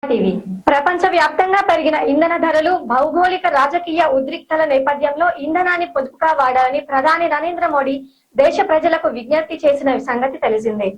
TV ప్రపంచవ్యాప్తంగా పెరిగిన ఇంధన ధరలు, భౌగోళిక రాజకీయ ఉద్రిక్తల నేపథ్యంలో ఇంధనాన్ని పొదుపుగా వాడాలని ప్రధాని నరేంద్ర మోడీ దేశ ప్రజలకు విజ్ఞప్తి చేసిన సంగతి తెలిసిందే.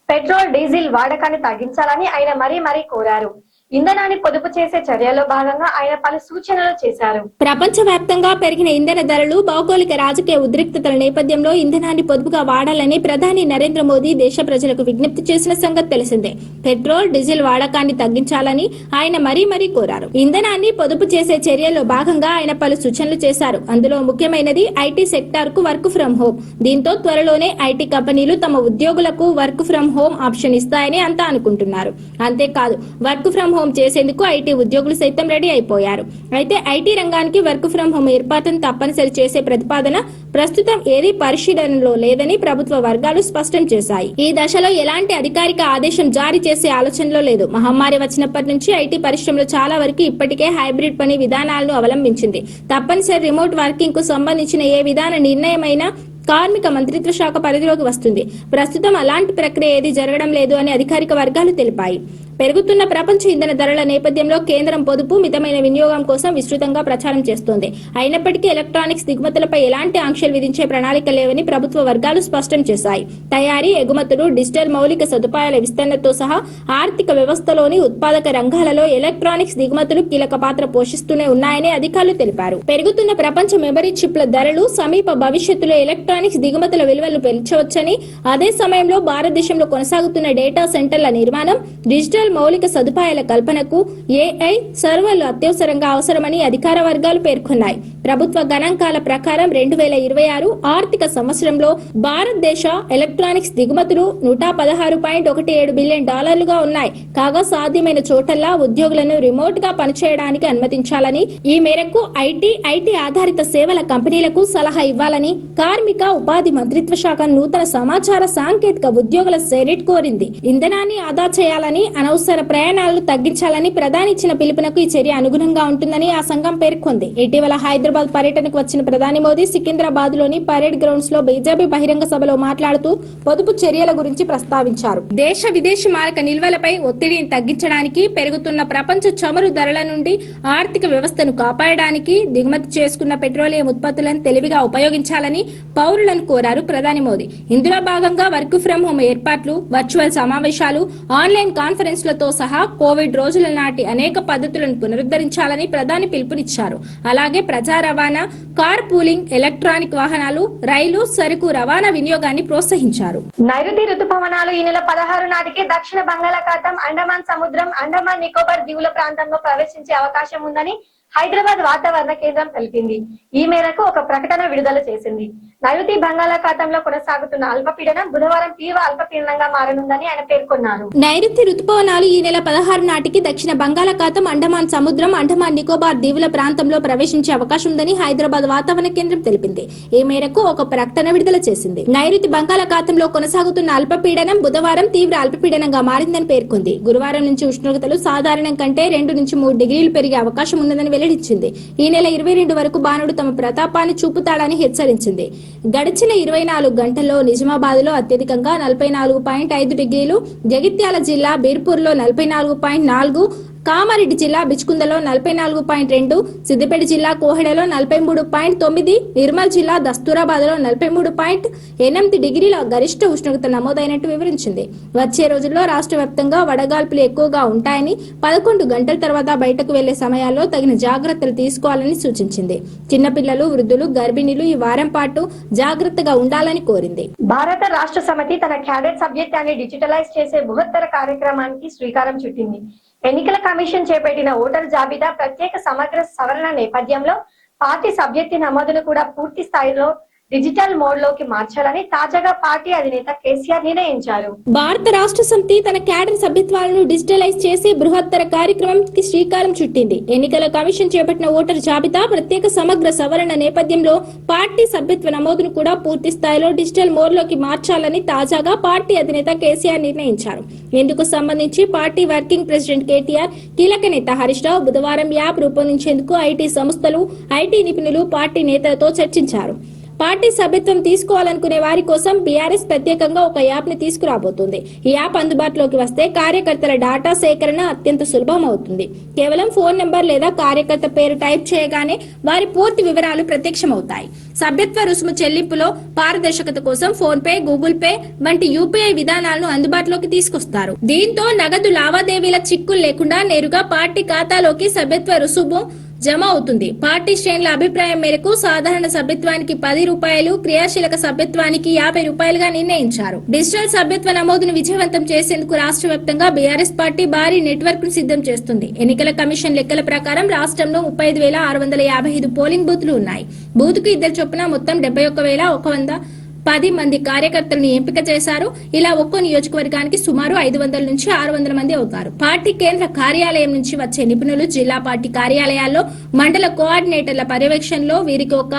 పెట్రోల్, డీజిల్ వాడకాన్ని తగ్గించాలని ఆయన మరీ కోరారు. ఇంధనాన్ని పొదుపు చేసే చర్యల్లో భాగంగా ఆయన పలు సూచనలు చేశారు. ప్రపంచవ్యాప్తంగా పెరిగిన ఇంధన ధరలు, భౌగోళిక రాజకీయ ఉద్రిక్తతల నేపథ్యంలో ఇంధనాన్ని పొదుపుగా వాడాలని ప్రధాని నరేంద్ర మోదీ దేశ ప్రజలకు విజ్ఞప్తి చేసిన సంగతి తెలిసిందే. పెట్రోల్, డీజిల్ వాడకాన్ని తగ్గించాలని ఆయన మరీ కోరారు. ఇంధనాన్ని పొదుపు చేసే చర్యల్లో భాగంగా ఆయన పలు సూచనలు చేశారు. అందులో ముఖ్యమైనది ఐటీ సెక్టార్ కు వర్క్ ఫ్రం హోం. దీంతో త్వరలోనే ఐటీ కంపెనీలు తమ ఉద్యోగులకు వర్క్ ఫ్రం హోం ఆప్షన్ ఇస్తాయని అంతా అనుకుంటున్నారు. అంతేకాదు, వర్క్ ఫ్రం హోం చేసేందుకు ఐటీ ఉద్యోగులు సైతం రెడీ అయిపోయారు. అయితే ఐటీ రంగానికి వర్క్ ఫ్రం హోం ఏర్పాటును తప్పనిసరి చేసే ప్రతిపాదన ప్రస్తుతం ఏదీ పరిశీలనలో లేదని ప్రభుత్వ వర్గాలు స్పష్టం చేశాయి. ఈ దశలో ఎలాంటి అధికారిక ఆదేశం జారీ చేసే ఆలోచనలో లేదు. మహమ్మారి వచ్చినప్పటి నుంచి ఐటీ పరిశ్రమలో చాలా వరకు ఇప్పటికే హైబ్రిడ్ పని విధానాలను అవలంబించింది. తప్పనిసరి రిమోట్ వర్కింగ్ కు సంబంధించిన ఏ విధాన నిర్ణయమైనా కార్మిక మంత్రిత్వ శాఖ పరిధిలోకి వస్తుంది. ప్రస్తుతం అలాంటి ప్రక్రియ ఏది జరగడం లేదు అని అధికారిక వర్గాలు తెలిపాయి. పెరుగుతున్న ప్రపంచ ఇంధన ధరల నేపథ్యంలో కేంద్రం పొదుపు, మితమైన వినియోగం కోసం విస్తృతంగా ప్రచారం చేస్తోంది. అయినప్పటికీ ఎలక్ట్రానిక్స్ దిగుమతులపై ఎలాంటి ఆంక్షలు విధించే ప్రణాళిక లేవని ప్రభుత్వ వర్గాలు స్పష్టం చేశాయి. తయారీ, ఎగుమతులు, డిజిటల్ మౌలిక సదుపాయాల విస్తరణతో సహా ఆర్థిక వ్యవస్థలోని ఉత్పాదక రంగాలలో ఎలక్ట్రానిక్స్ దిగుమతులు కీలక పాత్ర పోషిస్తూనే ఉన్నాయని అధికారులు తెలిపారు. పెరుగుతున్న ప్రపంచ మెమరీ చిప్ల ధరలు సమీప భవిష్యత్తులో ఎలక్ట్రానిక్స్ దిగుమతుల విలువలు పెంచవచ్చని, అదే సమయంలో భారతదేశంలో కొనసాగుతున్న డేటా సెంటర్ల నిర్మాణం, డిజిటల్ మౌలిక సదుపాయాల కల్పనకు ఏఐ సర్వర్లు అత్యవసరంగా అవసరమని అధికార వర్గాలు పేర్కొన్నాయి. ప్రభుత్వ గణాంకాల ప్రకారం 2026 ఆర్థిక సంవత్సరంలో భారతదేశ ఎలక్ట్రానిక్స్ దిగుమతులు $116.17 బిలియన్ ఉన్నాయి. కాగా సాధ్యమైన చోటల్లా ఉద్యోగులను రిమోట్ గా పనిచేయడానికి అనుమతించాలని, ఈ మేరకు ఐటీ ఆధారిత సేవల కంపెనీలకు సలహా ఇవ్వాలని కార్మిక, ఉపాధి మంత్రిత్వ శాఖ నూతన సమాచార సాంకేతిక ఉద్యోగుల సెనెట్ కోరింది. ఇంధనాన్ని ఆదా చేయాలని, అనవసర ప్రయాణాలను తగ్గించాలని ప్రధాని ఇచ్చిన పిలుపునకు ఈ చర్య అనుగుణంగా ఉంటుందని ఆ సంఘం పేర్కొంది. ఇటీవల హైదరాబాద్ పర్యటనకు వచ్చిన ప్రధాని మోదీ సికింద్రాబాద్ లోని పరేడ్ గ్రౌండ్స్ లో బీజేపీ బహిరంగ సభలో మాట్లాడుతూ పొదుపు చర్యల గురించి ప్రస్తావించారు. దేశ విదేశీ మారక నిల్వలపై ఒత్తిడిని తగ్గించడానికి, పెరుగుతున్న ప్రపంచ చమురు ధరల నుండి ఆర్థిక వ్యవస్థను కాపాడడానికి దిగుమతి చేసుకున్న పెట్రోలియం ఉత్పత్తులను తెలివిగా ఉపయోగించాలని పౌరులను కోరారు ప్రధాని మోదీ. ఇందులో భాగంగా వర్క్ ఫ్రం హోం ఏర్పాట్లు, వర్చువల్ సమావేశాలు, ఆన్లైన్ కాన్ఫరెన్స్లతో సహా కోవిడ్ రోజుల నాటి అనేక పద్ధతులను పునరుద్ధరించాలని ప్రధాని పిలుపునిచ్చారు. అలాగే ప్రజా రవాణా, కార్ పూలింగ్, ఎలక్ట్రానిక్ వాహనాలు, రైలు, సరుకు రవాణా వినియోగాన్ని ప్రోత్సహించారు. నైరుతి రుతుపవనాలు ఈ నెల 16 నాటికి దక్షిణ బంగాళాఖాతం, అండమాన్ సముద్రం, అండమాన్ నికోబార్ దీవుల ప్రాంతంలో ప్రవేశించే అవకాశం ఉందని హైదరాబాద్ వాతావరణ కేంద్రం తెలిపింది. ఈ మేరకు ఒక ప్రకటన విడుదల చేసింది. నైరుతి బంగాళాఖాతంలో కొనసాగుతున్న అల్పపీడనం బుధవారం తీవ్ర అల్పపీడనంగా మారనుందని ఆయన పేర్కొన్నారు. నైరుతి రుతుపవనాలు ఈ నెల 16 నాటికి దక్షిణ బంగాళాఖాతం, అండమాన్ సముద్రం, అండమాన్ నికోబార్ దీవుల ప్రాంతంలో ప్రవేశించే అవకాశం ఉందని హైదరాబాద్ వాతావరణ కేంద్రం తెలిపింది. ఈ మేరకు ఒక ప్రకటన విడుదల చేసింది. నైరుతి బంగాళాఖాతంలో కొనసాగుతున్న అల్పపీడనం బుధవారం తీవ్ర అల్పపీడనంగా మారిందని పేర్కొంది. గురువారం నుంచి ఉష్ణోగ్రతలు సాధారణం కంటే 2 నుంచి 3 డిగ్రీలు పెరిగే అవకాశం ఉందని వెల్లడించింది. ఈ నెల 22 వరకు బాణుడు తమ ప్రతాపాన్ని చూపుతాడని హెచ్చరించింది. గడిచిన 24 గంటల్లో నిజామాబాద్ లో అత్యధికంగా 44.5 డిగ్రీలు, జగిత్యాల జిల్లా బీర్పూర్ లో 44.4, కామారెడ్డి జిల్లా బిచ్కుందలో 44.2, సిద్దిపేట జిల్లా కోహెడలో 43.9, నిర్మల్ జిల్లా దస్తూరాబాద్ లో 43.8 డిగ్రీల గరిష్ట ఉష్ణోగ్రత నమోదైనట్టు వివరించింది. వచ్చే రోజుల్లో రాష్ట్ర వ్యాప్తంగా వడగాల్పులు ఎక్కువగా ఉంటాయని, 11 గంటల తర్వాత బయటకు వెళ్లే సమయాల్లో తగిన జాగ్రత్తలు తీసుకోవాలని సూచించింది. చిన్నపిల్లలు, వృద్ధులు, గర్భిణీలు ఈ వారం పాటు జాగ్రత్తగా ఉండాలని కోరింది. భారత రాష్ట్ర సమితి తన క్యాడెట్ సభ్యత్వాన్ని డిజిటలైజ్ చేసే బృహత్తర కార్యక్రమానికి శ్రీకారం చుట్టింది. ఎన్నికల కమిషన్ చేపట్టిన ఓటరు జాబితా ప్రత్యేక సమగ్ర సవరణ నేపథ్యంలో పార్టీ సభ్యత్వ నమోదును కూడా పూర్తి స్థాయిలో డిజిటల్ మోడ్ లోకి మార్చాలని తాజాగా పార్టీ అధినేత కేసీఆర్ నిర్ణయించారు. భారత రాష్ట్ర సమితి తన క్యాడర్ సభ్యత్వాలను డిజిటలైజ్ చేసి బృహత్తర కార్యక్రమానికి శ్రీకారం చుట్టింది. ఎన్నికల కమిషన్ చేపట్టిన ఓటర్ జాబితా ప్రత్యేక సమగ్ర సవరణ నేపథ్యంలో పార్టీ సభ్యత్వ నమోదును కూడా పూర్తి స్థాయిలో డిజిటల్ మోడ్ లోకి మార్చాలని తాజాగా పార్టీ అధినేత కేసీఆర్ నిర్ణయించారు. ఇందుకు సంబంధించి పార్టీ వర్కింగ్ ప్రెసిడెంట్ కేటీఆర్, కీలక నేత హరీష్ రావు బుధవారం యాప్ రూపొందించేందుకు ఐటీ సంస్థలు, ఐటీ నిపుణులు, పార్టీ నేతలతో చర్చించారు. పార్టీ సభ్యత్వం తీసుకోవాలనుకునే వారి కోసం బీఆర్ఎస్ ప్రత్యేకంగా ఒక యాప్ ని తీసుకురాబోతుంది. ఈ యాప్ అందుబాటులోకి వస్తే కార్యకర్తల డాటా సేకరణ అత్యంత సులభం అవుతుంది. కేవలం ఫోన్ నెంబర్ లేదా కార్యకర్త పేరు టైప్ చేయగానే వారి పూర్తి వివరాలు ప్రత్యక్షమవుతాయి. సభ్యత్వ రుసుము చెల్లింపులో పారదర్శకత కోసం ఫోన్ పే, గూగుల్ పే వంటి యూపీఐ విధానాలను అందుబాటులోకి తీసుకొస్తారు. దీంతో నగదు లావాదేవీల చిక్కులు లేకుండా నేరుగా పార్టీ ఖాతాలోకి సభ్యత్వ రుసుము జమ అవుతుంది. పార్టీ శ్రేణుల అభిప్రాయం మేరకు సాధారణ సభ్యత్వానికి 10 రూపాయలు, క్రియాశీలక సభ్యత్వానికి 50 రూపాయలుగా నిర్ణయించారు. డిజిటల్ సభ్యత్వ నమోదును విజయవంతం చేసేందుకు రాష్ట్ర వ్యాప్తంగా బీఆర్ఎస్ పార్టీ భారీ నెట్వర్క్ ను సిద్ధం చేస్తుంది. ఎన్నికల కమిషన్ లెక్కల ప్రకారం రాష్ట్రంలో 35,655 పోలింగ్ బూత్లు ఉన్నాయి. బూత్ కు 2 చొప్పున మొత్తం 71,110 మంది కార్యకర్తలను ఎంపిక చేశారు. ఇలా ఒక్కో నియోజకవర్గానికి సుమారు 500 నుంచి 600 మంది అవుతారు. పార్టీ కేంద్ర కార్యాలయం నుంచి వచ్చే నిపుణులు జిల్లా పార్టీ కార్యాలయాల్లో మండల కోఆర్డినేటర్ల పర్యవేక్షణలో వీరికి ఒక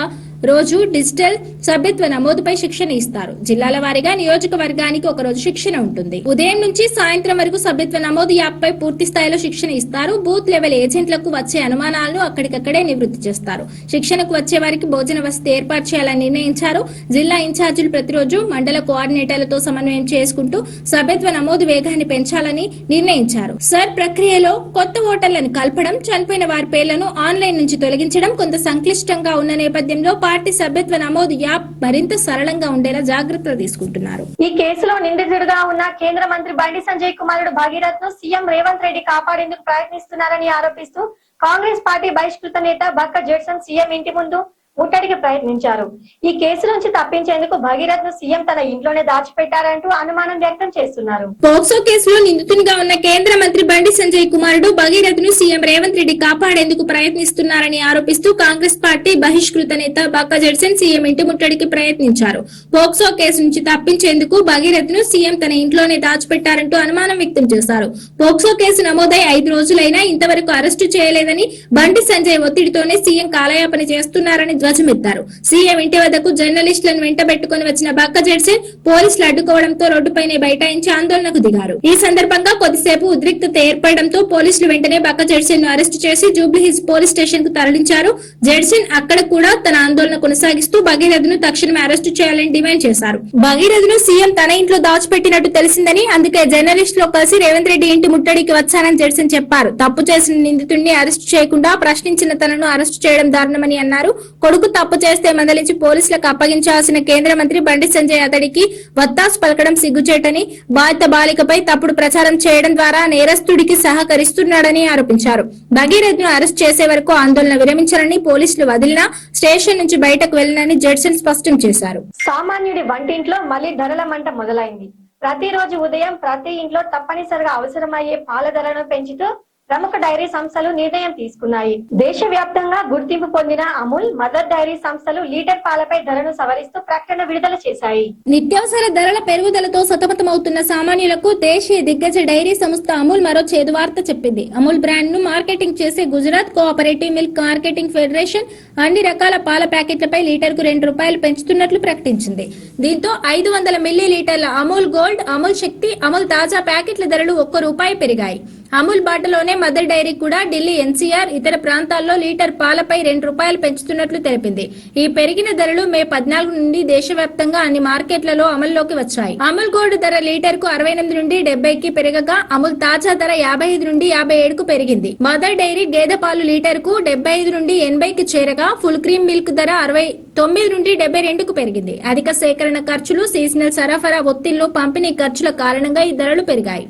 రోజు డిజిటల్ సభ్యత్వ నమోదుపై శిక్షణ ఇస్తారు. జిల్లాల వారీగా నియోజకవర్గానికి ఒక రోజు శిక్షణ ఉంటుంది. ఉదయం నుంచి సాయంత్రం వరకు సభ్యత్వ నమోదు యాప్ పై పూర్తి స్థాయిలో శిక్షణ ఇస్తారు. బూత్ లెవెల్ ఏజెంట్లకు వచ్చే అనుమానాలను అక్కడికక్కడే నివృత్తి చేస్తారు. శిక్షణకు వచ్చే వారికి భోజన వసతి ఏర్పాటు చేయాలని నిర్ణయించారు. జిల్లా ఇన్ఛార్జీలు ప్రతిరోజు మండల కోఆర్డినేటర్లతో సమన్వయం చేసుకుంటూ సభ్యత్వ నమోదు వేగాన్ని పెంచాలని నిర్ణయించారు. సర్ ప్రక్రియలో కొత్త ఓటర్లను కలపడం, చనిపోయిన వారి పేర్లను ఆన్లైన్ నుంచి తొలగించడం కొంత సంక్లిష్టంగా ఉన్న నేపథ్యంలో పార్టీ సభ్యత్వ నమోదు యాప్ మరింత సరళంగా ఉండేలా జాగ్రత్తలు తీసుకుంటున్నారు. ఈ కేసులో నిందితుడిగా ఉన్న కేంద్ర మంత్రి బండి సంజయ్ కుమారుడు భగీరథ్ ను సీఎం రేవంత్ రెడ్డి కాపాడేందుకు ప్రయత్నిస్తున్నారని ఆరోపిస్తూ కాంగ్రెస్ పార్టీ బహిష్కృత నేత బక్క జెడ్సన్ సీఎం ఇంటి ముందు ముట్టడికి ప్రయత్నించారు. ఈ కేసు నుంచి తప్పించేందుకు భగీరథ్ ను సీఎం తన ఇంట్లోనే దాచిపెట్టారంటూ అనుమానం వ్యక్తం చేస్తున్నారు. పోక్సో కేసులో నిందితునిగా ఉన్న కేంద్ర మంత్రి బండి సంజయ్ కుమారుడు భగీరథ్ ను సీఎం రేవంత్ రెడ్డి కాపాడేందుకు ప్రయత్నిస్తున్నారని ఆరోపిస్తూ కాంగ్రెస్ పార్టీ బహిష్కృత నేత బక్క జెడ్సన్ సీఎం ఇంటి ముట్టడికి ప్రయత్నించారు. పోక్సో కేసు నుంచి తప్పించేందుకు భగీరథ్ ను సీఎం తన ఇంట్లోనే దాచిపెట్టారంటూ అనుమానం వ్యక్తం చేశారు. పోక్సో కేసు నమోదై 5 రోజులైనా ఇంతవరకు అరెస్టు చేయలేదని, బండి సంజయ్ ఒత్తిడితోనే సీఎం కాలయాపన చేస్తున్నారని ధ్వజమెత్తారు. సీఎం ఇంటి వద్దకు జర్నలిస్టులను వెంటబెట్టుకుని వచ్చిన బక్క జెడ్సన్ పోలీసులు అడ్డుకోవడంతో రోడ్డుపైనే బైఠాయించి ఆందోళనకు దిగారు. ఈ సందర్భంగా కొద్దిసేపు ఉద్రిక్తత ఏర్పడడంతో పోలీసులు వెంటనే బక్క జెడ్సన్ ను అరెస్టు చేసి జూబ్లీహిల్స్ పోలీస్ స్టేషన్ కు తరలించారు. జెడ్సన్ అక్కడ కూడా తన ఆందోళన కొనసాగిస్తూ భగీరథ్ ను తక్షణమే అరెస్టు చేయాలని డిమాండ్ చేశారు. భగీరథ్ ను సీఎం తన ఇంట్లో దాచిపెట్టినట్టు తెలిసిందని, అందుకే జర్నలిస్టులు కలిసి రేవంత్ రెడ్డి ఇంటి ముట్టడికి వచ్చానని జెడ్సన్ చెప్పారు. తప్పు చేసిన నిందితుడిని అరెస్టు చేయకుండా ప్రశ్నించిన తనను అరెస్టు చేయడం దారుణమని అన్నారు. కొడుకు తప్పు చేస్తే మందలించి పోలీసులకు అప్పగించాల్సిన కేంద్ర మంత్రి బండి సంజయ్ అతడికి వత్తాసు పలకడం సిగ్గుచేటని, బాధిత బాలికపై తప్పుడు ప్రచారం చేయడం ద్వారా నేరస్తుడికి సహకరిస్తున్నాడని ఆరోపించారు. భగీరథ్ ను అరెస్ట్ చేసే వరకు ఆందోళన విరమించాలని, పోలీసులు వదిలినా స్టేషన్ నుంచి బయటకు వెళ్లనని జెడ్సన్ స్పష్టం చేశారు. సామాన్యుడి వంటింట్లో మళ్లీ ధరల మంట మొదలైంది. ప్రతిరోజు ఉదయం ప్రతి ఇంట్లో తప్పనిసరిగా అవసరమయ్యే పాల ధరలను పెంచుతూ ప్రముఖ డైరీ సంస్థలు నిర్ణయం తీసుకున్నాయి. దేశవ్యాప్తంగా గుర్తింపు పొందిన అమూల్, మదర్ డైరీ సంస్థలు లీటర్ పాలపై ధరను సవరిస్తూ ప్రకటన విడుదల చేశాయి. నిత్యావసర ధరల పెరుగుదలతో సతమతమవుతున్న సామాన్యులకు దేశీయ దిగ్గజ డైరీ సంస్థ అమూల్ మరో చేదు వార్త చెప్పింది. అమూల్ బ్రాండ్ ను మార్కెటింగ్ చేసే Gujarat cooperative milk marketing federation అన్ని రకాల పాల ప్యాకెట్లపై లీటర్ కు 2 రూపాయలు పెంచుతున్నట్లు ప్రకటించింది. దీంతో 500 మిల్లీ లీటర్ల అమూల్ గోల్డ్, అమూల్ శక్తి, అమూల్ తాజా ప్యాకెట్ల ధరలు 1 రూపాయి పెరిగాయి. అమూల్ బాటలోనే మదర్ డైరీ కూడా ఢిల్లీ, ఎన్సీఆర్, ఇతర ప్రాంతాల్లో లీటర్ పాలపై 2 రూపాయలు పెంచుతున్నట్లు తెలిపింది. ఈ పెరిగిన ధరలు మే 14 నుండి దేశవ్యాప్తంగా అన్ని మార్కెట్లలో అమల్లోకి వచ్చాయి. అమూల్ గోల్డ్ ధర లీటర్ కు 68 నుండి 70కి పెరగగా, అమూల్ తాజా ధర 55 నుండి 57కు పెరిగింది. మదర్ డైరీ గేదె పాలు లీటర్ కు 75 నుండి 80కి చేరగా, ఫుల్ క్రీమ్ మిల్క్ ధర 69 నుండి 72కు పెరిగింది. అధిక సేకరణ ఖర్చులు, సీజనల్ సరఫరా ఒత్తిళ్లు, పంపిణీ ఖర్చుల కారణంగా ఈ ధరలు పెరిగాయి.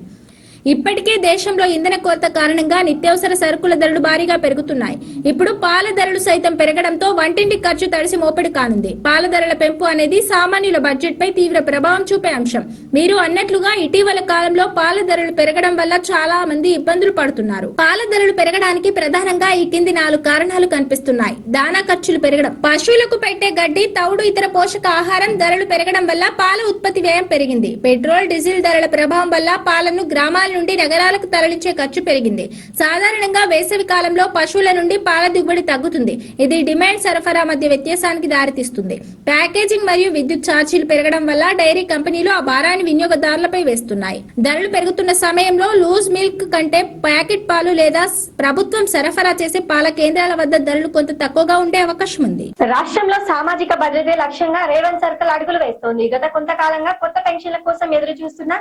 ఇప్పటికే దేశంలో ఇంధన కొరత కారణంగా నిత్యావసర సరుకుల ధరలు భారీగా పెరుగుతున్నాయి. ఇప్పుడు పాల ధరలు సైతం పెరగడంతో వంటింటి ఖర్చు తడిసి మోపిడి కానుంది. పాల ధరల పెంపు అనేది సామాన్యుల బడ్జెట్ పై తీవ్ర ప్రభావం చూపే అంశం. మీరు అన్నట్లుగా ఇటీవల కాలంలో పాల ధరలు పెరగడం వల్ల చాలా మంది ఇబ్బందులు పడుతున్నారు. పాల ధరలు పెరగడానికి ప్రధానంగా ఈ కింది 4 కారణాలు కనిపిస్తున్నాయి. దానా ఖర్చులు పెరగడం, పశువులకు పెట్టే గడ్డి, తౌడు, ఇతర పోషక ఆహారం ధరలు పెరగడం వల్ల పాల ఉత్పత్తి వ్యయం పెరిగింది. పెట్రోల్, డీజిల్ ధరల ప్రభావం వల్ల పాలను గ్రామాల నుండి నగరాలకు తరలించే ఖర్చు పెరిగింది. సాధారణంగా వేసవి కాలంలో పశువుల నుండి పాల దిగుబడి తగ్గుతుంది. ఇది డిమాండ్ సరఫరా మధ్య వ్యత్యాసానికి దారితీస్తుంది. ప్యాకేజింగ్ మరియు విద్యుత్ ఛార్జీలు పెరగడం వల్ల డైరీ కంపెనీలు ఆ భారాన్ని వినియోగదారులపై వేస్తున్నాయి. ధరలు పెరుగుతున్న సమయంలో లూజ్ మిల్క్ కంటే ప్యాకెట్ పాలు లేదా ప్రభుత్వం సరఫరా చేసే పాల కేంద్రాల వద్ద ధరలు కొంత తక్కువగా ఉండే అవకాశం ఉంది. రాష్ట్రంలో సామాజిక భద్రతే లక్ష్యంగా రేవంత్ సర్కార్ అడుగులు వేస్తోంది. గత కొంతకాలంగా కొత్త పెన్షన్ల కోసం ఎదురు చూస్తున్న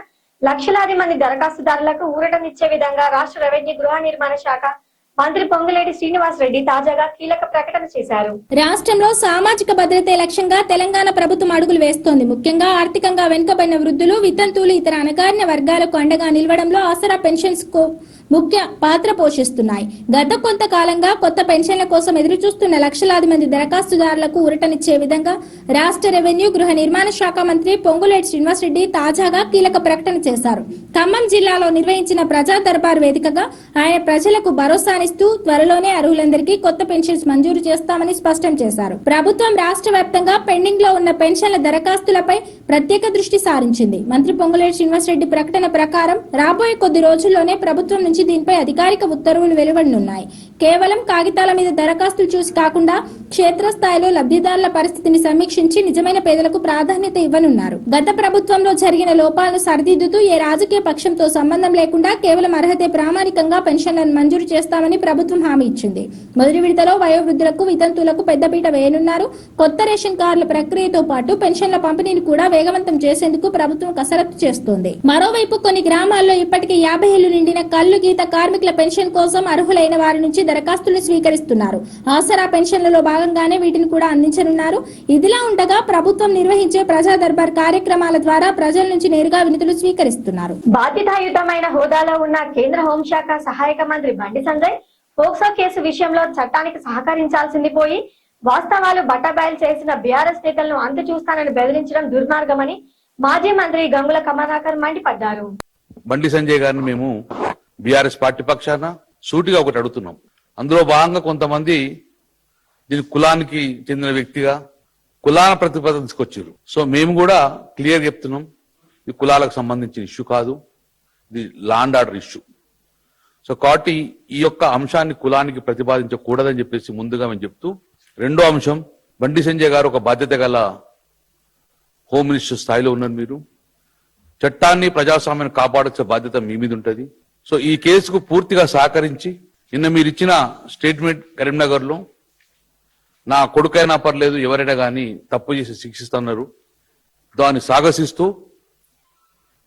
లక్షలాది మంది దరఖాస్తుదారులకు ఊరటనిచ్చే విధంగా రాష్ట్ర రెవెన్యూ గృహ నిర్మాణ శాఖ మంత్రి పొంగులేటి శ్రీనివాస్ రెడ్డి తాజాగా కీలక ప్రకటన చేశారు. రాష్ట్రంలో సామాజిక భద్రతే లక్ష్యంగా తెలంగాణ ప్రభుత్వం అడుగులు వేస్తోంది. ముఖ్యంగా ఆర్థికంగా వెనుకబడిన వృద్ధులు, వితంతువులు, ఇతర అణగారిన వర్గాలకు అండగా నిలవడంలో ఆసరా పెన్షన్స్ ముఖ్య పాత్ర పోషిస్తున్నాయి. గత కొంతకాలంగా కొత్త పెన్షన్ల కోసం ఎదురు చూస్తున్న లక్షలాది మంది దరఖాస్తుదారులకు ఊరటనిచ్చే విధంగా రాష్ట్ర రెవెన్యూ గృహ నిర్మాణ శాఖ మంత్రి పొంగులేటి శ్రీనివాస్ రెడ్డి తాజాగా కీలక ప్రకటన చేశారు. ఖమ్మం జిల్లాలో నిర్వహించిన ప్రజా దర్బార్ వేదికగా ఆయన ప్రజలకు భరోసానిస్తూ త్వరలోనే అర్హులందరికీ కొత్త పెన్షన్స్ మంజూరు చేస్తామని స్పష్టం చేశారు. ప్రభుత్వం రాష్ట్ర వ్యాప్తంగా పెండింగ్ లో ఉన్న పెన్షన్ల దరఖాస్తులపై ప్రత్యేక దృష్టి సారించింది. మంత్రి పొంగులేటి శ్రీనివాస్ రెడ్డి ప్రకటన ప్రకారం రాబోయే కొద్ది రోజుల్లోనే ప్రభుత్వం నుంచి దీనిపై అధికారిక ఉత్తర్వులు వెలువడనున్నాయి. కేవలం కాగితాల మీద దరఖాస్తులు చూసి కాకుండా క్షేత్రస్థాయిలో లబ్ధిదారుల పరిస్థితిని సమీక్షించి నిజమైన పేదలకు ప్రాధాన్యత ఇవ్వనున్నారు. గత ప్రభుత్వంలో జరిగిన లోపాలను సరిదిద్దుతూ ఏ రాజకీయ పక్షంతో సంబంధం లేకుండా కేవలం అర్హతే ప్రామాణికంగా పెన్షన్లను మంజూరు చేస్తామని ప్రభుత్వం హామీ ఇచ్చింది. మొదటి విడతలో వయోవృద్ధులకు, వితంతువులకు పెద్దపీట వేయనున్నారు. కొత్త రేషన్ కార్డుల ప్రక్రియతో పాటు పెన్షన్ల పంపిణీని కూడా వేగవంతం చేసేందుకు ప్రభుత్వం కసరత్తు చేస్తోంది. మరోవైపు కొన్ని గ్రామాల్లో ఇప్పటికే 50 ఏళ్లు నిండిన కల్లు గీత కార్మికుల పెన్షన్ కోసం అర్హులైన వారి నుంచి దరఖాస్తులు స్వీకరిస్తున్నారు. ఆసరా పెన్షన్లలో భాగంగానే వీటిని కూడా అందించనున్నారు. ఇదిలా ఉండగా ప్రభుత్వం నిర్వహించే ప్రజా దర్బార్ కార్యక్రమాల ద్వారా ప్రజల నుంచి నేరుగా వినతులు స్వీకరిస్తున్నారు. బాధ్యతాయుతమైన హోదాలో ఉన్న కేంద్ర హోంశాఖ సహాయక మంత్రి బండి సంజయ్ పోక్సో కేసు విషయంలో చట్టానికి సహకరించాల్సింది పోయి వాస్తవాలు బట్టబయలు చేసిన బీఆర్ఎస్ నేతలను అంతు చూస్తానని బెదిరించడం దుర్మార్గమని మాజీ మంత్రి గంగుల కమలాకర్ మండిపడ్డారు. బండి సంజయ్ గారిని మేము బీఆర్ఎస్ పార్టీ పక్షాన సూటిగా ఒకటి అడుగుతున్నాం. అందులో భాగంగా కొంతమంది దీని కులానికి చెందిన వ్యక్తిగా కులాల ప్రతిపాదన తీసుకొచ్చారు. సో మేము కూడా క్లియర్ చెప్తున్నాం, ఇది కులాలకు సంబంధించిన ఇష్యూ కాదు, ఇది law and order issue. So కాబట్టి ఈ యొక్క అంశాన్ని కులానికి ప్రతిపాదించకూడదని చెప్పేసి ముందుగా మేము చెప్తూ, రెండో అంశం, బండి సంజయ్ గారు ఒక బాధ్యత గల హోమ్ మినిస్టర్ స్థాయిలో ఉన్నారు. మీరు చట్టాన్ని, ప్రజాస్వామ్యాన్ని కాపాడాల్సిన బాధ్యత మీ మీద ఉంటుంది. సో ఈ కేసుకు పూర్తిగా సహకరించి నిన్న మీరు ఇచ్చిన స్టేట్మెంట్ కరీంనగర్ లో నా కొడుకైనా పర్లేదు ఎవరైనా కానీ తప్పు చేసి శిక్షిస్తున్నారు, దాన్ని సాగసిస్తూ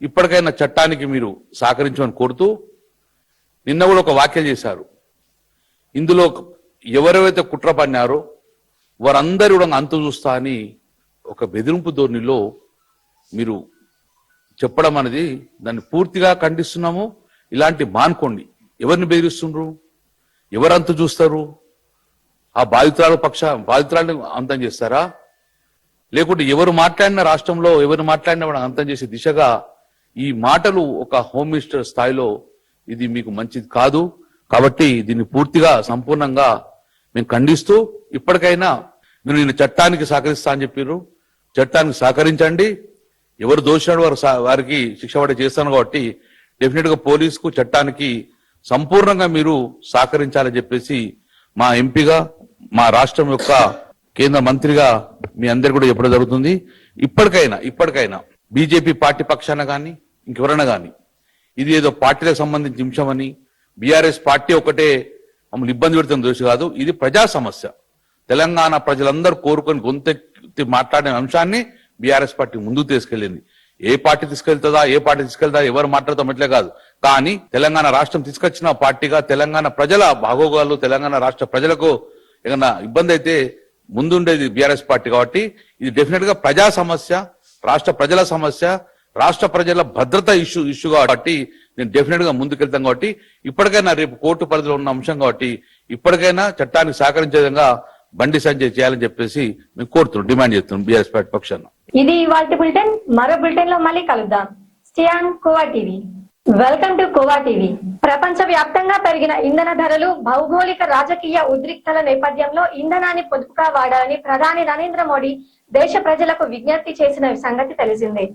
ఇప్పటికైనా చట్టానికి మీరు సహకరించమని కోరుతూ నిన్న కూడా ఒక వ్యాఖ్యలు చేశారు. ఇందులో ఎవరెవరైతే కుట్ర పన్నారో వారందరూ కూడా అంతు చూస్తా అని ఒక బెదిరింపు ధోరణిలో మీరు చెప్పడం అనేది దాన్ని పూర్తిగా ఖండిస్తున్నాము. ఇలాంటి మానుకోండి. ఎవరిని బెదిరిస్తుండ్రు, ఎవరంతు చూస్తారు? ఆ బాధితురాలను అంతం చేస్తారా? లేకుంటే ఎవరు మాట్లాడిన రాష్ట్రంలో ఎవరు మాట్లాడినా కూడా అంతం చేసే దిశగా ఈ మాటలు ఒక హోమ్ మినిస్టర్ స్థాయిలో ఇది మీకు మంచిది కాదు. కాబట్టి దీన్ని పూర్తిగా సంపూర్ణంగా మేము ఖండిస్తూ ఇప్పటికైనా మీరు నేను చట్టానికి సహకరిస్తా అని చెప్పారు. చట్టానికి సహకరించండి. ఎవరు దోషినాడు వారికి శిక్ష పడే చేస్తాను. కాబట్టి డెఫినెట్ గా పోలీసుకు చట్టానికి సంపూర్ణంగా మీరు సహకరించాలని చెప్పేసి మా ఎంపీగా, మా రాష్ట్రం యొక్క కేంద్ర మంత్రిగా మీ అందరు కూడా చెప్పడం జరుగుతుంది. ఇప్పటికైనా బీజేపీ పార్టీ పక్షాన కానీ ఇంకెవరైనా కానీ ఇది ఏదో పార్టీలకు సంబంధించిన అంశమని, బీఆర్ఎస్ పార్టీ ఒకటే మమ్మల్ని ఇబ్బంది పెడుతున్న దోషి కాదు, ఇది ప్రజా సమస్య. తెలంగాణ ప్రజలందరూ కోరుకొని గొంతెత్తి మాట్లాడిన అంశాన్ని బీఆర్ఎస్ పార్టీ ముందుకు తీసుకెళ్లింది. ఏ పార్టీ తీసుకెళ్తా ఎవరు మాట్లాడతాం అట్లే కాదు. కానీ తెలంగాణ రాష్ట్రం తీసుకొచ్చిన పార్టీగా తెలంగాణ ప్రజల బాగోగాలు, తెలంగాణ రాష్ట్ర ప్రజలకు ఏదైనా ఇబ్బంది అయితే ముందుండేది బీఆర్ఎస్ పార్టీ. కాబట్టి ఇది డెఫినెట్ గా ప్రజా సమస్య, రాష్ట్ర ప్రజల సమస్య, రాష్ట్ర ప్రజల భద్రత ఇష్యూ కాబట్టి నేను డెఫినెట్ గా ముందుకెళ్తాం. కాబట్టి ఇప్పటికైనా రేపు కోర్టు పరిధిలో ఉన్న అంశం కాబట్టి ఇప్పటికైనా చట్టానికి సహకరించే విధంగా బండి సంజయ్ చేయాలని చెప్పేసి మేము కోరుతున్నాం, డిమాండ్ చేస్తున్నాం బీఆర్ఎస్ పార్టీ పక్షాన. ఇది ఇవాల్టి బులెటిన్. మరో బులెటిన్ లో మళ్ళీ కలుద్దాం. Stay on khoa TV. Welcome to khoa TV. ప్రపంచ వ్యాప్తంగా పెరిగిన ఇంధన ధరలు, భౌగోళిక రాజకీయ ఉద్రిక్తల నేపథ్యంలో ఇంధనాన్ని పొదుపుగా వాడాలని ప్రధాని నరేంద్ర మోడీ దేశ ప్రజలకు విజ్ఞప్తి చేసిన సంగతి తెలిసిందే.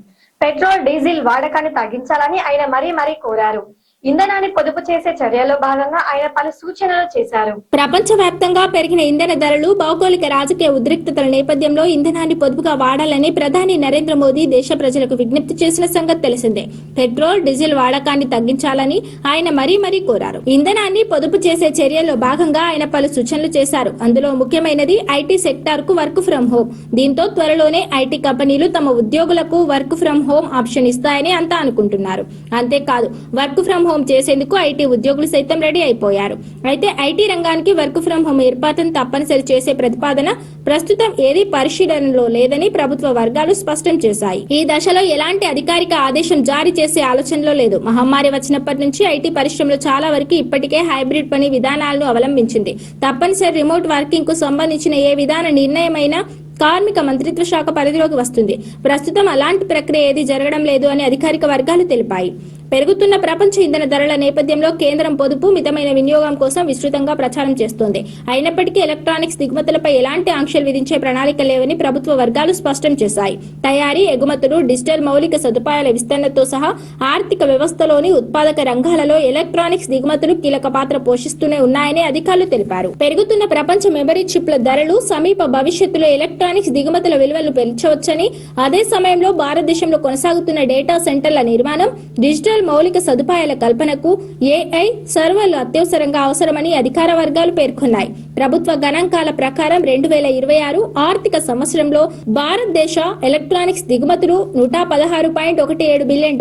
పెట్రోల్, డీజిల్ వాడకాన్ని తగ్గించాలని ఆయన మరీ కోరారు. ఇంధనాన్ని పొదుపు చేసే చర్యలో భాగంగా ఆయన పలు సూచనలు చేశారు. ప్రపంచవ్యాప్తంగా పెరిగిన ఇంధన ధరలు, భౌగోళిక రాజకీయ ఉద్రిక్తతల నేపథ్యంలో ఇంధనాన్ని పొదుపుగా వాడాలని ప్రధాని నరేంద్ర మోదీ దేశ ప్రజలకు విజ్ఞప్తి చేసిన సంగతి తెలిసిందే. పెట్రోల్, డీజిల్ వాడకాన్ని తగ్గించాలని ఆయన మరీ కోరారు. ఇంధనాన్ని పొదుపు చేసే చర్యల్లో భాగంగా ఆయన పలు సూచనలు చేశారు. అందులో ముఖ్యమైనది ఐటీ సెక్టార్ కు వర్క్ ఫ్రం హోం. దీంతో త్వరలోనే ఐటీ కంపెనీలు తమ ఉద్యోగులకు వర్క్ ఫ్రం హోం ఆప్షన్ ఇస్తాయని అంతా అనుకుంటున్నారు. అంతేకాదు, వర్క్ ఫ్రం హోం చేసేందుకు ఐటీ ఉద్యోగులు సైతం రెడీ అయిపోయారు. అయితే ఐటీ రంగానికి వర్క్ ఫ్రం హోం ఏర్పాటును తప్పనిసరి చేసే ప్రతిపాదన ప్రస్తుతం ఏదీ పరిశీలనలో లేదని ప్రభుత్వ వర్గాలు స్పష్టం చేశాయి. ఈ దశలో ఎలాంటి అధికారిక ఆదేశం జారీ చేసే ఆలోచనలో లేదు. మహమ్మారి వచ్చినప్పటి నుంచి ఐటీ పరిశ్రమలో చాలా వరకు ఇప్పటికే హైబ్రిడ్ పని విధానాలను అవలంబించింది. తప్పనిసరి రిమోట్ వర్కింగ్ కు సంబంధించిన ఏ విధాన నిర్ణయమైనా కార్మిక మంత్రిత్వ శాఖ పరిధిలోకి వస్తుంది. ప్రస్తుతం అలాంటి ప్రక్రియ ఏది జరగడం లేదు అని అధికారిక వర్గాలు తెలిపాయి. పెరుగుతున్న ప్రపంచ ఇంధన ధరల నేపథ్యంలో కేంద్రం పొదుపు, మితమైన వినియోగం కోసం విస్తృతంగా ప్రచారం చేస్తోంది. అయినప్పటికీ ఎలక్ట్రానిక్స్ దిగుమతులపై ఎలాంటి ఆంక్షలు విధించే ప్రణాళిక లేవని ప్రభుత్వ వర్గాలు స్పష్టం చేశాయి. తయారీ, ఎగుమతులు, డిజిటల్ మౌలిక సదుపాయాల విస్తరణతో సహా ఆర్థిక వ్యవస్థలోని ఉత్పాదక రంగాలలో ఎలక్ట్రానిక్స్ దిగుమతులు కీలక పాత్ర పోషిస్తూనే ఉన్నాయని అధికారులు తెలిపారు. పెరుగుతున్న ప్రపంచ మెమరీ చిప్ల ధరలు సమీప భవిష్యత్తులో ఎలక్ట్రానిక్స్ దిగుమతుల విలువలను పెంచవచ్చని, అదే సమయంలో భారతదేశంలో కొనసాగుతున్న డేటా సెంటర్ల నిర్మాణం, డిజిటల్ మౌలిక సదుపాయాల కల్పనకు ఏఐ సర్వర్లు అత్యవసరంగా అవసరమని అధికార వర్గాలు పేర్కొన్నాయి. ప్రభుత్వ గణాంకాల ప్రకారం 2026 ఆర్థిక సంవత్సరంలో భారతదేశ ఎలక్ట్రానిక్స్ దిగుమతులు $116.17 బిలియన్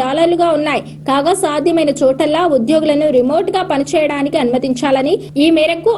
ఉన్నాయి. కాగా సాధ్యమైన చోటల్లా ఉద్యోగులను రిమోట్ గా పనిచేయడానికి అనుమతించాలని, ఈ మేరకు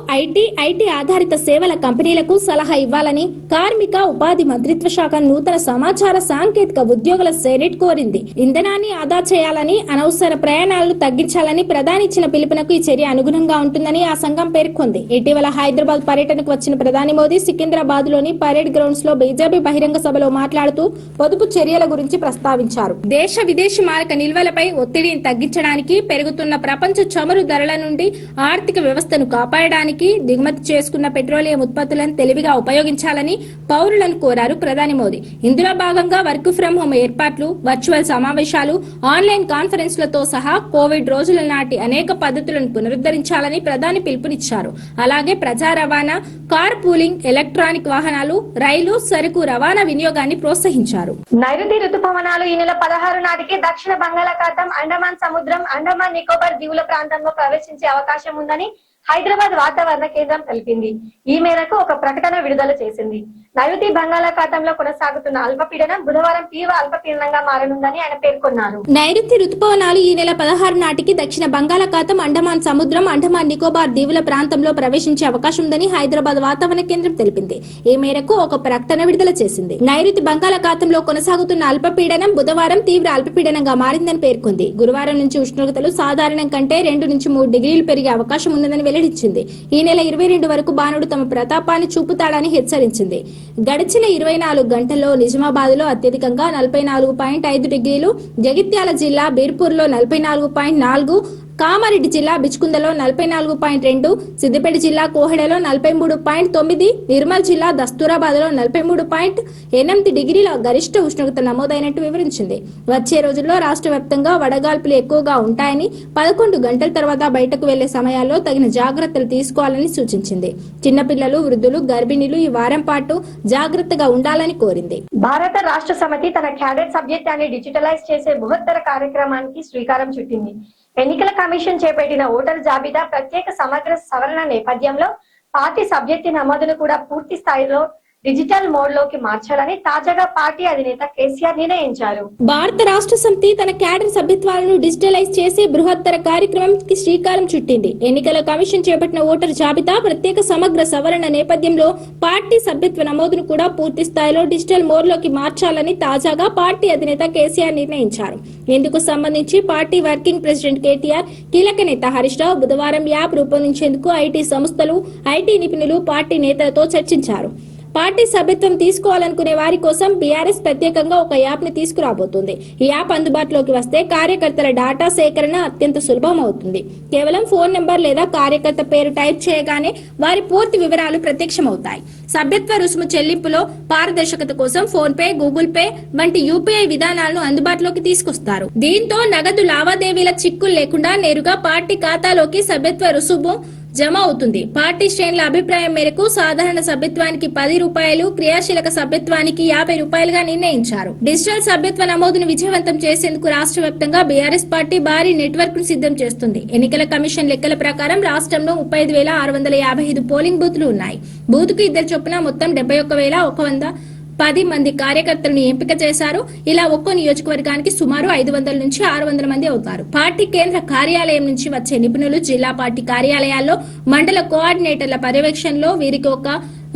ఐటీ ఆధారిత సేవల కంపెనీలకు సలహా ఇవ్వాలని కార్మిక ఉపాధి మంత్రిత్వ శాఖ నూతన సమాచార సాంకేతిక ఉద్యోగుల సెనెట్ కోరింది. ఇంధనాన్ని ఆదా చేయాలని, అనవసర ప్రయాణాలను తగ్గించాలని ప్రధాని ఇచ్చిన పిలుపునకు ఈ చర్య అనుగుణంగా ఉంటుందని ఆ సంఘం పేర్కొంది. ఇటీవల హైదరాబాద్ పర్యటనకు వచ్చిన ప్రధాని మోదీ సికింద్రాబాద్ లోని పరేడ్ గ్రౌండ్స్ లో బీజేపీ బహిరంగ సభలో మాట్లాడుతూ పొదుపు చర్యల గురించి ప్రస్తావించారు. దేశ విదేశీ మారక నిల్వలపై ఒత్తిడిని తగ్గించడానికి, పెరుగుతున్న ప్రపంచ చమురు ధరల నుండి ఆర్థిక వ్యవస్థను కాపాడడానికి దిగుమతి చేసుకున్న పెట్రోలియం ఉత్పత్తులను తెలివిగా ఉపయోగించాలని పౌరులను కోరారు ప్రధాని మోదీ. ఇందులో భాగంగా వర్క్ ఫ్రం హోం ఏర్పాట్లు, వర్చువల్ సమావేశాలు, ఆన్లైన్ కాన్ఫరెన్స్లతో సహా కోవిడ్ రోజుల నాటి అనేక పద్ధతులను పునరుద్ధరించాలని ప్రధాని పిలుపునిచ్చారు. అలాగే ప్రజా రవాణా, కార్ పూలింగ్, ఎలక్ట్రానిక్ వాహనాలు, రైలు, సరుకు రవాణా వినియోగాన్ని ప్రోత్సహించారు. నైరుతి రుతుపవనాలు ఈ నెల 16 నాటికి దక్షిణ బంగాళాఖాతం, అండమాన్ సముద్రం, అండమాన్ నికోబార్ దీవుల ప్రాంతంలో ప్రవేశించే అవకాశం ఉందని హైదరాబాద్ వాతావరణ కేంద్రం తెలిపింది. ఈ మేరకు ఒక ప్రకటన విడుదల చేసింది. నైరుతి బంగాళాఖాతంలో కొనసాగుతున్న అల్పపీడనం బుధవారం తీవ్ర అల్పపీడనంగా మారనుందని ఆయన పేర్కొన్నారు. నైరుతి రుతుపవనాలు ఈ నెల 16 నాటికి దక్షిణ బంగాళాఖాతం, అండమాన్ సముద్రం, అండమాన్ నికోబార్ దీవుల ప్రాంతంలో ప్రవేశించే అవకాశం ఉందని హైదరాబాద్ వాతావరణ కేంద్రం తెలిపింది. ఈ మేరకు ఒక ప్రకటన విడుదల చేసింది. నైరుతి బంగాళాఖాతంలో కొనసాగుతున్న అల్పపీడనం బుధవారం తీవ్ర అల్పపీడనంగా మారిందని పేర్కొంది. గురువారం నుంచి ఉష్ణోగ్రతలు సాధారణం కంటే 2 నుంచి 3 డిగ్రీలు పెరిగే అవకాశం ఉందని వెల్లడించింది. ఈ నెల 22 వరకు బాణుడు తమ ప్రతాపాన్ని చూపుతాడని హెచ్చరించింది. గడిచిన 24 గంటల్లో నిజామాబాద్ లో అత్యధికంగా 44.5 డిగ్రీలు, జగిత్యాల జిల్లా బీర్పూర్ లో 44.4, కామారెడ్డి జిల్లా బిచ్కుందలో 44.2, సిద్దిపేట జిల్లా కోహెడలో 43.9, నిర్మల్ జిల్లా దస్తూరాబాద్ లో 43.8 డిగ్రీల గరిష్ట ఉష్ణోగ్రత నమోదైనట్టు వివరించింది. వచ్చే రోజుల్లో రాష్ట్ర వ్యాప్తంగా వడగాల్పులు ఎక్కువగా ఉంటాయని, 11 గంటల తర్వాత బయటకు వెళ్లే సమయాల్లో తగిన జాగ్రత్తలు తీసుకోవాలని సూచించింది. చిన్నపిల్లలు, వృద్ధులు, గర్భిణీలు ఈ వారం పాటు జాగ్రత్తగా ఉండాలని కోరింది. భారత రాష్ట్ర సమితి తన క్యాడెట్ సభ్యత్వాన్ని డిజిటలైజ్ చేసే బృహత్తర కార్యక్రమానికి శ్రీకారం చుట్టింది. ఎన్నికల కమిషన్ చేపట్టిన ఓటర్ జాబితా ప్రత్యేక సమగ్ర సవరణ నేపథ్యంలో పార్టీ సభ్యత్వ నమోదును కూడా పూర్తి స్థాయిలో డిజిటల్ మోడ్ లోకి మార్చాలని తాజాగా పార్టీ అధినేత కేసీఆర్ నిర్ణయించారు. భారత రాష్ట్ర సమితి తన క్యాడర్ సభ్యత్వాలను డిజిటలైజ్ చేసే బృహత్తర కార్యక్రమానికి శ్రీకారం చుట్టింది. ఎన్నికల కమిషన్ చేపట్టిన ఓటర్ జాబితా ప్రత్యేక సమగ్ర సవరణ నేపథ్యంలో పార్టీ సభ్యత్వ నమోదును కూడా పూర్తి స్థాయిలో డిజిటల్ మోడ్ లోకి మార్చాలని తాజాగా పార్టీ అధినేత కేసీఆర్ నిర్ణయించారు. ఇందుకు సంబంధించి పార్టీ వర్కింగ్ ప్రెసిడెంట్ కేటీఆర్, కీలక నేత హరీష్ రావు బుధవారం యాప్ రూపొందించేందుకు ఐటీ సంస్థలు, ఐటీ నిపుణులు, పార్టీ నేతలతో చర్చించారు. పార్టీ సభ్యత్వం తీసుకోవాలనుకునే వారి కోసం బీఆర్ఎస్ ప్రత్యేకంగా ఒక యాప్ ని తీసుకురాబోతుంది. ఈ యాప్ అందుబాటులోకి వస్తే కార్యకర్తల డేటా సేకరణ అత్యంత సులభం అవుతుంది. కేవలం ఫోన్ నెంబర్ లేదా కార్యకర్త పేరు టైప్ చేయగానే వారి పూర్తి వివరాలు ప్రత్యక్షమవుతాయి. సభ్యత్వ రుసుము చెల్లింపులో పారదర్శకత కోసం ఫోన్ పే, గూగుల్ పే వంటి యూపీఐ విధానాలను అందుబాటులోకి తీసుకొస్తారు. దీంతో నగదు లావాదేవీల చిక్కులు లేకుండా నేరుగా పార్టీ ఖాతాలోకి సభ్యత్వ రుసుము జమ అవుతుంది. పార్టీ శ్రేణుల అభిప్రాయం మేరకు సాధారణ సభ్యత్వానికి 10 రూపాయలు, క్రియాశీలక సభ్యత్వానికి 50 రూపాయలుగా నిర్ణయించారు. డిజిటల్ సభ్యత్వ నమోదును విజయవంతం చేసేందుకు రాష్ట్ర వ్యాప్తంగా బీఆర్ఎస్ పార్టీ భారీ నెట్వర్క్ ను సిద్ధం చేస్తుంది. ఎన్నికల కమిషన్ లెక్కల ప్రకారం రాష్ట్రంలో 35,655 పోలింగ్ బూత్లు ఉన్నాయి. బూత్ కు 2 చొప్పున మొత్తం 71,110 మంది కార్యకర్తలను ఎంపిక చేశారు. ఇలా ఒక్కో నియోజకవర్గానికి సుమారు 500 నుంచి 600 మంది అవుతారు. పార్టీ కేంద్ర కార్యాలయం నుంచి వచ్చే నిపుణులు జిల్లా పార్టీ కార్యాలయాల్లో మండల కోఆర్డినేటర్ల పర్యవేక్షణలో వీరికి ఒక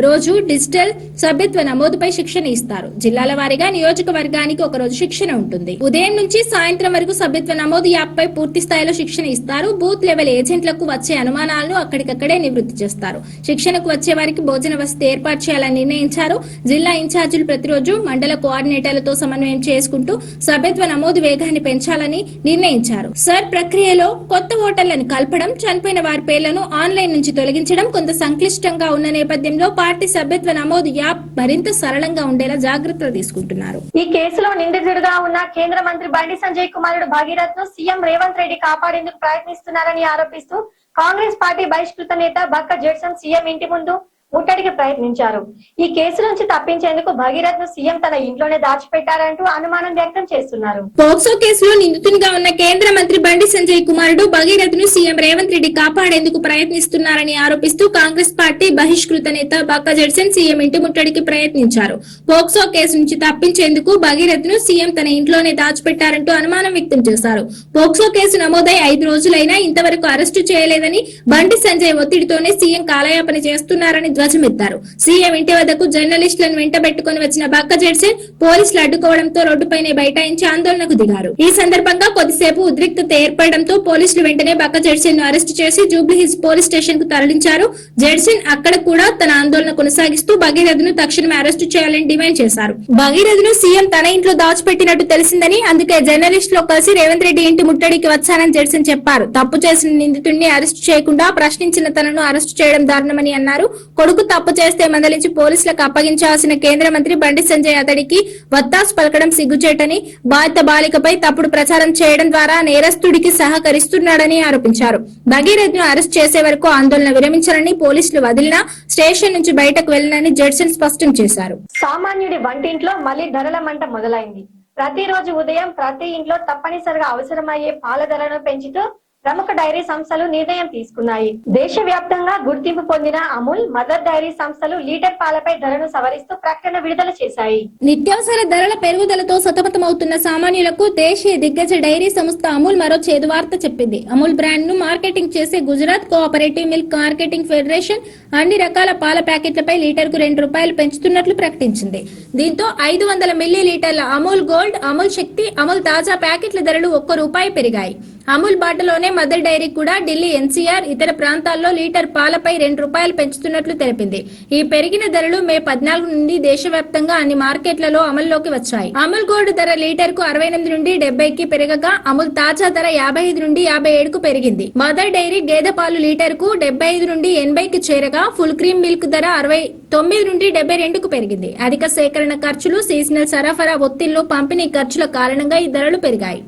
రోజు డిజిటల్ సభ్యత్వ నమోదుపై శిక్షణ ఇస్తారు. జిల్లాల వారీగా నియోజకవర్గానికి ఒక రోజు శిక్షణ ఉంటుంది. ఉదయం నుంచి సాయంత్రం వరకు సభ్యత్వ నమోదు యాప్ పై పూర్తి స్థాయిలో శిక్షణ ఇస్తారు. బూత్ లెవెల్ ఏజెంట్లకు వచ్చే అనుమానాలను అక్కడికక్కడే నివృత్తి చేస్తారు. శిక్షణకు వచ్చే వారికి భోజన వసతి ఏర్పాటు చేయాలని నిర్ణయించారు. జిల్లా ఇన్ఛార్జీలు ప్రతిరోజు మండల కోఆర్డినేటర్లతో సమన్వయం చేసుకుంటూ సభ్యత్వ నమోదు వేగాన్ని పెంచాలని నిర్ణయించారు. సర్ ప్రక్రియలో కొత్త ఓటర్లను కలపడం, చనిపోయిన వారి పేర్లను ఆన్లైన్ నుంచి తొలగించడం కొంత సంక్లిష్టంగా ఉన్న నేపథ్యంలో పార్టీ సభ్యత్వ నమోదు యాప్ మరింత సరళంగా ఉండేలా జాగ్రత్తలు తీసుకుంటున్నారు. ఈ కేసులో నిందితుడిగా ఉన్న కేంద్ర మంత్రి బండి సంజయ్ కుమారుడు భగీరథ్ ను సీఎం రేవంత్ రెడ్డి కాపాడేందుకు ప్రయత్నిస్తున్నారని ఆరోపిస్తూ కాంగ్రెస్ పార్టీ బహిష్కృత నేత బక్క జెడ్సన్ సీఎం ఇంటి ముందు ముట్టడికి ప్రయత్నించారు. ఈ కేసు నుంచి తప్పించేందుకు భగీరథ్ ను సీఎం తన ఇంట్లోనే దాచిపెట్టారంటూ అనుమానం వ్యక్తం చేస్తున్నారు. పోక్సో కేసులో నిందితునిగా ఉన్న కేంద్ర మంత్రి బండి సంజయ్ కుమారుడు భగీరథ్ ను సీఎం రేవంత్ రెడ్డి కాపాడేందుకు ప్రయత్నిస్తున్నారని ఆరోపిస్తూ కాంగ్రెస్ పార్టీ బహిష్కృత నేత బక్క జెడ్సన్ సీఎం ఇంటి ముట్టడికి ప్రయత్నించారు. పోక్సో కేసు నుంచి తప్పించేందుకు భగీరథ్ ను సీఎం తన ఇంట్లోనే దాచిపెట్టారంటూ అనుమానం వ్యక్తం చేశారు. పోక్సో కేసు నమోదై 5 రోజులైనా ఇంతవరకు అరెస్టు చేయలేదని, బండి సంజయ్ ఒత్తిడితోనే సీఎం కాలయాపన చేస్తున్నారని ధ్వజమెత్తారు. సీఎం ఇంటి వద్దకు జర్నలిస్టులను వెంటబెట్టుకుని వచ్చిన బక్క జెడ్సన్ పోలీసులు అడ్డుకోవడంతో రోడ్డుపైనే బైఠాయించి ఆందోళనకు దిగారు. ఈ సందర్భంగా కొద్దిసేపు ఉద్రిక్తత ఏర్పడడంతో పోలీసులు వెంటనే బక్క జెడ్సన్ ను అరెస్టు చేసి జూబ్లీహిల్స్ పోలీస్ స్టేషన్ కు తరలించారు. జెడ్సన్ అక్కడ కూడా తన ఆందోళన కొనసాగిస్తూ భగీరథ్ ను తక్షణమే అరెస్టు చేయాలని డిమాండ్ చేశారు. భగీరథ్ ను సీఎం తన ఇంట్లో దాచిపెట్టినట్టు తెలిసిందని, అందుకే జర్నలిస్టులు కలిసి రేవంత్ రెడ్డి ఇంటి ముట్టడికి వచ్చానని జెడ్సన్ చెప్పారు. తప్పు చేసిన నిందితుడిని అరెస్టు చేయకుండా ప్రశ్నించిన తనను అరెస్టు చేయడం దారుణమని అన్నారు. కొడుకు తప్పు చేస్తే మందలించి పోలీసులకు అప్పగించాల్సిన కేంద్ర మంత్రి బండి సంజయ్ అతడికి వత్తాసు పలకడం సిగ్గుచేటని, బాధిత బాలికపై తప్పుడు ప్రచారం చేయడం ద్వారా నేరస్తుడికి సహకరిస్తున్నాడని ఆరోపించారు. భగీరథ్ ను అరెస్ట్ చేసే వరకు ఆందోళన విరమించాలని, పోలీసులు వదిలినా స్టేషన్ నుంచి బయటకు వెళ్లనని జెడ్సన్ స్పష్టం చేశారు. సామాన్యుడి వంటింట్లో మళ్లీ ధరల మంట మొదలైంది. ప్రతిరోజు ఉదయం ప్రతి ఇంట్లో తప్పనిసరిగా అవసరమయ్యే పాల ధరలను పెంచుతూ ప్రముఖ డైరీ సంస్థలు నిర్ణయం తీసుకున్నాయి. దేశవ్యాప్తంగా గుర్తింపు పొందిన అమూల్, మదర్ డైరీ సంస్థలు లీటర్ పాలపై ధరను సవరిస్తూ ప్రకటన విడుదల చేశాయి. నిత్యావసర ధరల పెరుగుదలతో సతమతమవుతున్న సామాన్యులకు దేశీయ దిగ్గజ డైరీ సంస్థ అమూల్ మరో చేదు వార్త చెప్పింది. అమూల్ బ్రాండ్ ను మార్కెటింగ్ చేసే Gujarat cooperative milk marketing federation అన్ని రకాల పాల ప్యాకెట్లపై లీటర్ కు 2 రూపాయలు పెంచుతున్నట్లు ప్రకటించింది. దీంతో 500 మిల్లీ లీటర్ల అమూల్ గోల్డ్, అమూల్ శక్తి, అమూల్ తాజా ప్యాకెట్ల ధరలు ₹1 పెరిగాయి. అమూల్ బాటలోనే మదర్ డైరీ కూడా ఢిల్లీ, ఎన్సీఆర్, ఇతర ప్రాంతాల్లో లీటర్ పాలపై ₹2 పెంచుతున్నట్లు తెలిపింది. ఈ పెరిగిన ధరలు మే 14 నుండి దేశవ్యాప్తంగా అన్ని మార్కెట్లలో అమల్లోకి వచ్చాయి. అమూల్ గోల్డ్ ధర లీటర్ కు 68 నుండి 70కి పెరగగా అమూల్ తాజా ధర 55 నుండి 57కు పెరిగింది. మదర్ డైరీ గేదె పాలు లీటర్ కు 75 నుండి 80కి చేరగా ఫుల్ క్రీమ్ మిల్క్ ధర 69 నుండి 72కు పెరిగింది. అధిక సేకరణ ఖర్చులు, సీజనల్ సరఫరా ఒత్తిళ్లు, పంపిణీ ఖర్చుల కారణంగా ఈ ధరలు పెరిగాయి.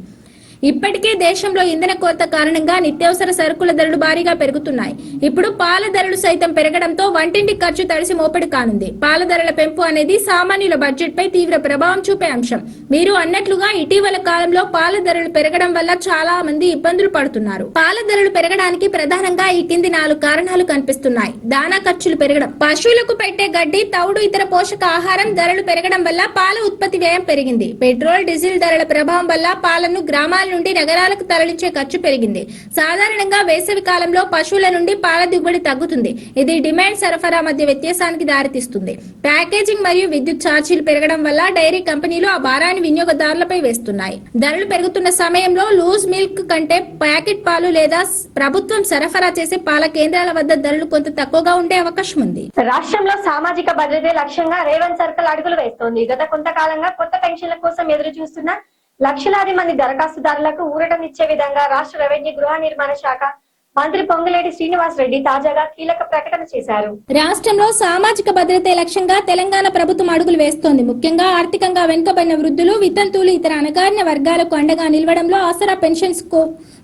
ఇప్పటికే దేశంలో ఇంధన కొరత కారణంగా నిత్యావసర సరుకుల ధరలు భారీగా పెరుగుతున్నాయి. ఇప్పుడు పాల ధరలు సైతం పెరగడంతో వంటింటి ఖర్చు తడిసి మోపెడు కానుంది. పాల ధరల పెంపు అనేది సామాన్యుల బడ్జెట్ పై తీవ్ర ప్రభావం చూపే అంశం. మీరు అన్నట్లుగా ఇటీవల కాలంలో పాల ధరలు పెరగడం వల్ల చాలా మంది ఇబ్బందులు పడుతున్నారు. పాల ధరలు పెరగడానికి ప్రధానంగా ఈ కింది 4 కారణాలు కనిపిస్తున్నాయి. దానా ఖర్చులు పెరగడం, పశువులకు పెట్టే గడ్డి, తౌడు, ఇతర పోషక ఆహారం ధరలు పెరగడం వల్ల పాల ఉత్పత్తి వ్యయం పెరిగింది. పెట్రోల్, డీజిల్ ధరల ప్రభావం వల్ల పాలను గ్రామాల నుండి నగరాలకు తరలించే ఖర్చు పెరిగింది. సాధారణంగా వేసవి కాలంలో పశువుల నుండి పాల దిగుబడి తగ్గుతుంది. ఇది డిమాండ్ సరఫరా మధ్య వ్యత్యాసానికి దారితీస్తుంది. ప్యాకేజింగ్ మరియు విద్యుత్ ఛార్జీలు పెరగడం వల్ల డైరీ కంపెనీలు ఆ భారాన్ని వినియోగదారులపై వేస్తున్నాయి. ధరలు పెరుగుతున్న సమయంలో లూజ్ మిల్క్ కంటే ప్యాకెట్ పాలు లేదా ప్రభుత్వం సరఫరా చేసే పాల కేంద్రాల వద్ద ధరలు కొంత తక్కువగా ఉండే అవకాశం ఉంది. రాష్ట్రంలో సామాజిక భద్రతే లక్ష్యంగా రేవంత్ సర్కార్ అడుగులు వేస్తోంది. గత కొంతకాలంగా కొత్త పెన్షన్ల కోసం ఎదురు చూస్తున్న లక్షలాది మంది దరఖాస్తుదారులకు ఊరటనిచ్చే విధంగా రాష్ట్ర రెవెన్యూ గృహ నిర్మాణ శాఖ మంత్రి పొంగులేటి శ్రీనివాస్ రెడ్డి తాజాగా కీలక ప్రకటన చేశారు. రాష్ట్రంలో సామాజిక భద్రతే లక్ష్యంగా తెలంగాణ ప్రభుత్వం అడుగులు వేస్తోంది. ముఖ్యంగా ఆర్థికంగా వెనుకబడిన వృద్ధులు, వితంతువులు, ఇతర అణగారిన వర్గాలకు అండగా నిలవడంలో ఆసరా పెన్షన్స్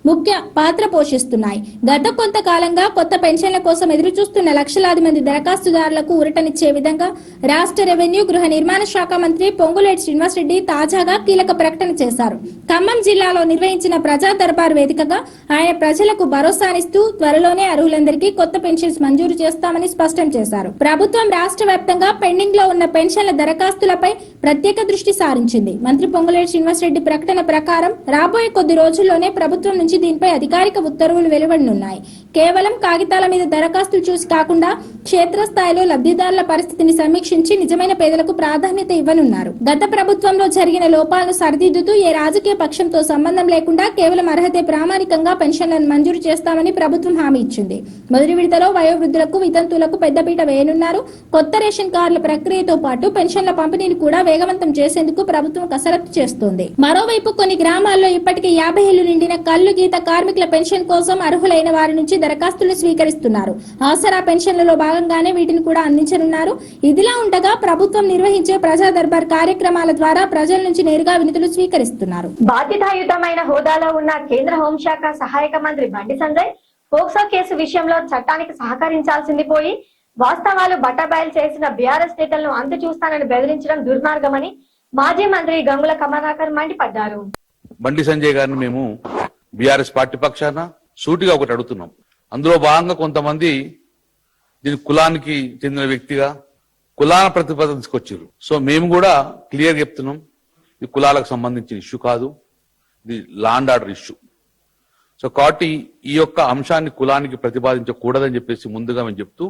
ముఖ్య పాత్ర పోషిస్తున్నాయి. గత కొంతకాలంగా కొత్త పెన్షన్ల కోసం ఎదురు చూస్తున్న లక్షలాది మంది దరఖాస్తుదారులకు ఊరటనిచ్చే విధంగా రాష్ట్ర రెవెన్యూ గృహ నిర్మాణ శాఖ మంత్రి పొంగులేటి శ్రీనివాస్ రెడ్డి తాజాగా కీలక ప్రకటన చేశారు. ఖమ్మం జిల్లాలో నిర్వహించిన ప్రజా దర్బార్ వేదికగా ఆయన ప్రజలకు భరోసానిస్తూ త్వరలోనే అర్హులందరికీ కొత్త పెన్షన్స్ మంజూరు చేస్తామని స్పష్టం చేశారు. ప్రభుత్వం రాష్ట్ర వ్యాప్తంగా పెండింగ్ లో ఉన్న పెన్షన్ల దరఖాస్తులపై ప్రత్యేక దృష్టి సారించింది. మంత్రి పొంగులేటి శ్రీనివాస్ రెడ్డి ప్రకటన ప్రకారం రాబోయే కొద్ది రోజుల్లోనే ప్రభుత్వం నుంచి దీనిపై అధికారిక ఉత్తర్వులు వెలువడనున్నాయి. కేవలం కాగితాల మీద దరఖాస్తులు చూసి కాకుండా క్షేత్రస్థాయిలో లబ్ధిదారుల పరిస్థితిని సమీక్షించి నిజమైన పేదలకు ప్రాధాన్యత ఇవ్వనున్నారు. గత ప్రభుత్వంలో జరిగిన లోపాలను సరిదిద్దుతూ ఏ రాజకీయ పక్షంతో సంబంధం లేకుండా కేవలం అర్హతే ప్రామాణికంగా పెన్షన్లను మంజూరు చేస్తామని ప్రభుత్వం హామీ ఇచ్చింది. మొదటి విడతలో వయోవృద్ధులకు, వితంతువులకు పెద్దపీట వేయనున్నారు. కొత్త రేషన్ కార్డుల ప్రక్రియతో పాటు పెన్షన్ల పంపిణీని కూడా వేగవంతం చేసేందుకు ప్రభుత్వం కసరత్తు చేస్తోంది. మరోవైపు కొన్ని గ్రామాల్లో ఇప్పటికే 50 ఏళ్లు నిండిన కల్లు గీత కార్మికుల పెన్షన్ కోసం అర్హులైన వారి నుంచి దరఖాస్తులు స్వీకరిస్తున్నారు. ఆసరా పెన్షన్లలో భాగంగానే వీటిని కూడా అందించనున్నారు. ఇదిలా ఉండగా ప్రభుత్వం నిర్వహించే ప్రజా దర్బార్ కార్యక్రమాల ద్వారా ప్రజల నుంచి నేరుగా వినతులు స్వీకరిస్తున్నారు. బాధ్యతాయుతమైన హోదాలో ఉన్న కేంద్ర హోంశాఖ సహాయక మంత్రి బండి సంజయ్ పోక్సో కేసు విషయంలో చట్టానికి సహకరించాల్సింది పోయి వాస్తవాలు బట్టబయలు చేసిన బీఆర్ఎస్ నేతలను అంతు చూస్తానని బెదిరించడం దుర్మార్గమని మాజీ మంత్రి గంగుల కమలాకర్ మండిపడ్డారు. బండి సంజయ్ గారిని మేము బీఆర్ఎస్ పార్టీ పక్షాన సూటిగా ఒకటి అడుగుతున్నాం. అందులో భాగంగా కొంతమంది దీని కులానికి చెందిన వ్యక్తిగా కులాల ప్రతిపాదన తీసుకొచ్చారు. సో మేము కూడా క్లియర్ చెప్తున్నాం, ఇది కులాలకు సంబంధించిన ఇష్యూ కాదు, ఇది law and order issue. So కాబట్టి ఈ యొక్క అంశాన్ని కులానికి ప్రతిపాదించకూడదని చెప్పేసి ముందుగా మేము చెప్తూ,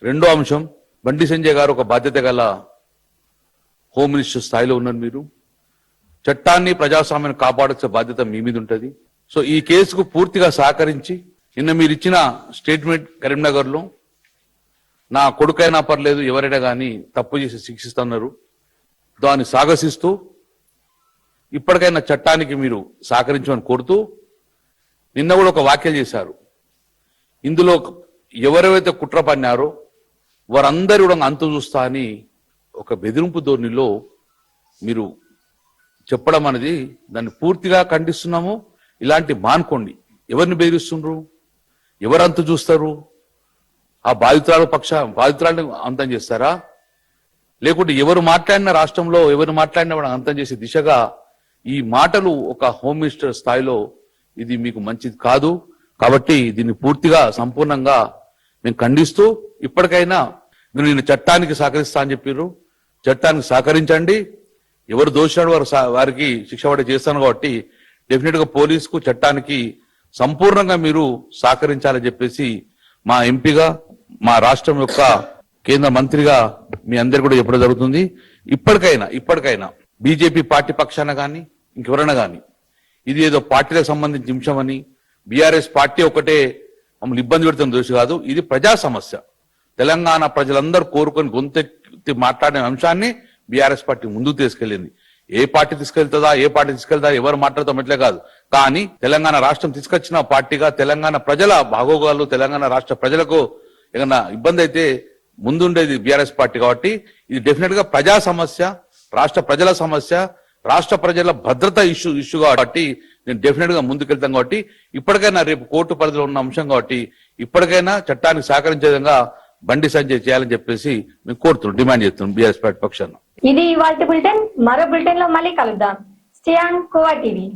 రెండో అంశం, బండి సంజయ్ గారు ఒక బాధ్యత గల హోమ్ మినిస్టర్ స్థాయిలో ఉన్నారు. మీరు చట్టాన్ని, ప్రజాస్వామ్యాన్ని కాపాడాల్సిన బాధ్యత మీ మీద ఉంటుంది. సో ఈ కేసుకు పూర్తిగా సహకరించి నిన్న మీరు ఇచ్చిన స్టేట్మెంట్ కరీంనగర్ లో నా కొడుకైనా పర్లేదు ఎవరైనా కానీ తప్పు చేసి శిక్షిస్తున్నారు, దాన్ని సాగసిస్తూ ఇప్పటికైనా చట్టానికి మీరు సహకరించమని కోరుతూ నిన్న కూడా ఒక వ్యాఖ్యలు చేశారు. ఇందులో ఎవరెవరైతే కుట్ర పన్నారో వారందరూ కూడా అంతు చూస్తా అని ఒక బెదిరింపు ధోరణిలో మీరు చెప్పడం అనేది దాన్ని పూర్తిగా ఖండిస్తున్నాము. ఇలాంటి మానుకోండి. ఎవరిని బెదిరిస్తుండ్రు, ఎవరంతు చూస్తారు? ఆ బాధితురాలను అంతం చేస్తారా? లేకుంటే ఎవరు మాట్లాడిన రాష్ట్రంలో ఎవరు మాట్లాడినా కూడా అంతం చేసే దిశగా ఈ మాటలు ఒక హోమ్ మినిస్టర్ స్థాయిలో ఇది మీకు మంచిది కాదు. కాబట్టి దీన్ని పూర్తిగా సంపూర్ణంగా మేము ఖండిస్తూ ఇప్పటికైనా మీరు నేను చట్టానికి సహకరిస్తా అని చెప్పారు, చట్టానికి సహకరించండి. ఎవరు దోషాడు వారికి శిక్ష పడే చేస్తాను. కాబట్టి డెఫినెట్ గా పోలీసుకు చట్టానికి సంపూర్ణంగా మీరు సహకరించాలని చెప్పేసి మా ఎంపీగా, మా రాష్ట్రం యొక్క కేంద్ర మంత్రిగా మీ అందరు కూడా చెప్పడం జరుగుతుంది. ఇప్పటికైనా బీజేపీ పార్టీ పక్షాన కానీ ఇంకెవరైనా కానీ ఇది ఏదో పార్టీలకు సంబంధించిన అంశమని బీఆర్ఎస్ పార్టీ ఒకటే మమ్మల్ని ఇబ్బంది పెడుతున్న దోషి కాదు. ఇది ప్రజా సమస్య. తెలంగాణ ప్రజలందరూ కోరుకొని గొంతెత్తి మాట్లాడిన అంశాన్ని బీఆర్ఎస్ పార్టీ ముందుకు తీసుకెళ్లింది. ఏ పార్టీ తీసుకెళ్తా ఎవరు మాట్లాడతాం ఎట్లే కాదు. కానీ తెలంగాణ రాష్ట్రం తీసుకొచ్చిన పార్టీగా తెలంగాణ ప్రజల భాగోగాలు, తెలంగాణ రాష్ట్ర ప్రజలకు ఏదైనా ఇబ్బంది అయితే ముందుండేది బీఆర్ఎస్ పార్టీ. కాబట్టి ఇది డెఫినెట్ గా ప్రజా సమస్య, రాష్ట్ర ప్రజల సమస్య, రాష్ట్ర ప్రజల భద్రత ఇష్యూ కాబట్టి నేను డెఫినెట్ గా ముందుకెళ్తాను. కాబట్టి ఇప్పటికైనా రేపు కోర్టు పరిధిలో ఉన్న అంశం కాబట్టి ఇప్పటికైనా చట్టానికి సహకరించే విధంగా బండి సంజయ్ చేయాలని చెప్పేసి మేము కోరుతున్నాం, డిమాండ్ చేస్తున్నాం బీఆర్ఎస్ పార్టీ పక్షాన. ఇది ఇవాల్టి బులెటిన్. మరో బులెటిన్ లో మళ్ళీ కలుద్దాం. Stay on khoa TV.